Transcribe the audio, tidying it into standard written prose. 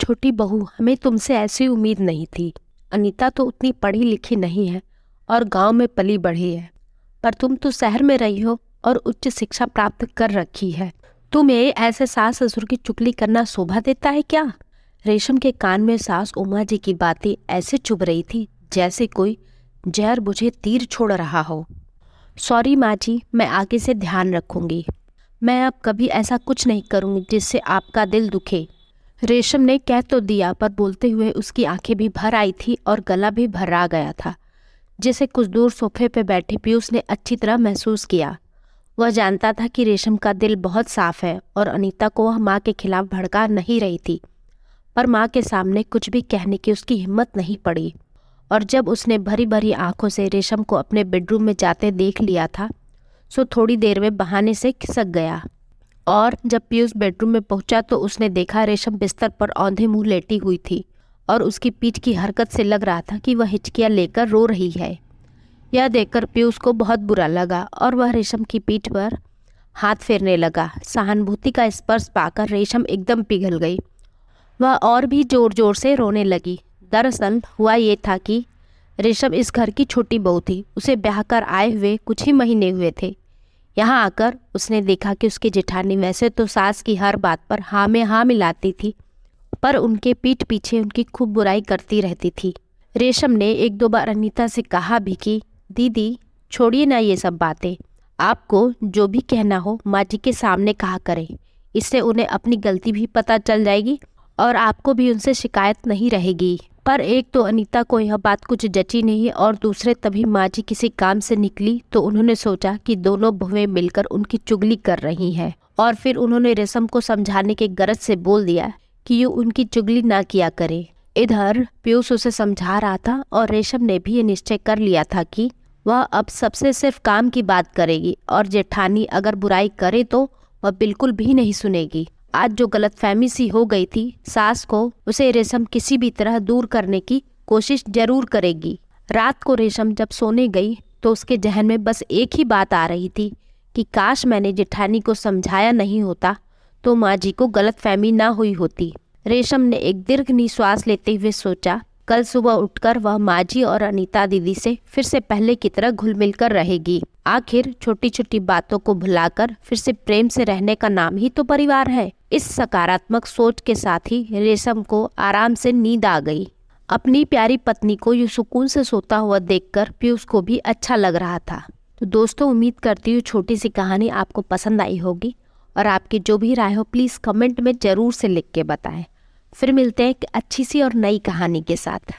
छोटी बहू, हमें तुमसे ऐसी उम्मीद नहीं थी। अनीता तो उतनी पढ़ी लिखी नहीं है और गांव में पली बढ़ी है, पर तुम तो शहर में रही हो और उच्च शिक्षा प्राप्त कर रखी है। तुम्हें ऐसे सास ससुर की चुगली करना शोभा देता है क्या? रेशम के कान में सास उमा जी की बातें ऐसे चुभ रही थी जैसे कोई जहर बुझे तीर छोड़ रहा हो। सॉरी माँ जी, मैं आगे से ध्यान रखूंगी। मैं अब कभी ऐसा कुछ नहीं करूंगी जिससे आपका दिल दुखे। रेशम ने कह तो दिया, पर बोलते हुए उसकी आंखें भी भर आई थी और गला भी भर्रा गया था, जिसे कुछ दूर सोफे पर बैठे पीयूष ने अच्छी तरह महसूस किया। वह जानता था कि रेशम का दिल बहुत साफ है और अनीता को वह माँ के खिलाफ भड़का नहीं रही थी, पर माँ के सामने कुछ भी कहने की उसकी हिम्मत नहीं पड़ी। और जब उसने भरी भरी आंखों से रेशम को अपने बेडरूम में जाते देख लिया था, सो थोड़ी देर में बहाने से खिसक गया। और जब पीयूष बेडरूम में पहुंचा तो उसने देखा रेशम बिस्तर पर औंधे मुंह लेटी हुई थी और उसकी पीठ की हरकत से लग रहा था कि वह हिचकियां लेकर रो रही है। यह देखकर पीयूष को बहुत बुरा लगा और वह रेशम की पीठ पर हाथ फेरने लगा। सहानुभूति का स्पर्श पाकर रेशम एकदम पिघल गई। वह और भी जोर जोर से रोने लगी। दरअसल हुआ ये था कि रेशम इस घर की छोटी बहू थी। उसे ब्याह कर आए हुए कुछ ही महीने हुए थे। यहाँ आकर उसने देखा कि उसकी जेठानी वैसे तो सास की हर बात पर हाँ में हाँ मिलाती थी, पर उनके पीठ पीछे उनकी खूब बुराई करती रहती थी। रेशम ने एक दो बार अनीता से कहा भी कि दीदी छोड़िए ना ये सब बातें, आपको जो भी कहना हो माँ जी के सामने कहा करें, इससे उन्हें अपनी गलती भी पता चल जाएगी और आपको भी उनसे शिकायत नहीं रहेगी। पर एक तो अनीता को यह बात कुछ जची नहीं और दूसरे तभी माँ जी किसी काम से निकली तो उन्होंने सोचा कि दोनों बहुएं मिलकर उनकी चुगली कर रही हैं। और फिर उन्होंने रेशम को समझाने के गरज से बोल दिया कि ये उनकी चुगली ना किया करे। इधर पीयूष उसे समझा रहा था और रेशम ने भी ये निश्चय कर लिया था कि वह अब सबसे सिर्फ काम की बात करेगी और जेठानी अगर बुराई करे तो वह बिल्कुल भी नहीं सुनेगी। आज जो गलतफहमी सी हो गई थी, सास को उसे रेशम किसी भी तरह दूर करने की कोशिश जरूर करेगी। रात को रेशम जब सोने गई तो उसके जहन में बस एक ही बात आ रही थी कि काश मैंने जेठानी को समझाया नहीं होता तो माँ जी को गलतफहमी ना हुई होती। रेशम ने एक दीर्घ निश्वास लेते हुए सोचा, कल सुबह उठकर वह माँ जी और अनीता दीदी से फिर से पहले की तरह घुल मिल कर रहेगी। आखिर छोटी छोटी बातों को भुलाकर फिर से प्रेम से रहने का नाम ही तो परिवार है। इस सकारात्मक सोच के साथ ही रेशम को आराम से नींद आ गई। अपनी प्यारी पत्नी को यूं सुकून से सोता हुआ देखकर पीयूष को भी अच्छा लग रहा था। तो दोस्तों, उम्मीद करती हूँ छोटी सी कहानी आपको पसंद आई होगी और आपकी जो भी राय हो प्लीज़ कमेंट में ज़रूर से लिख के बताएं। फिर मिलते हैं एक अच्छी सी और नई कहानी के साथ।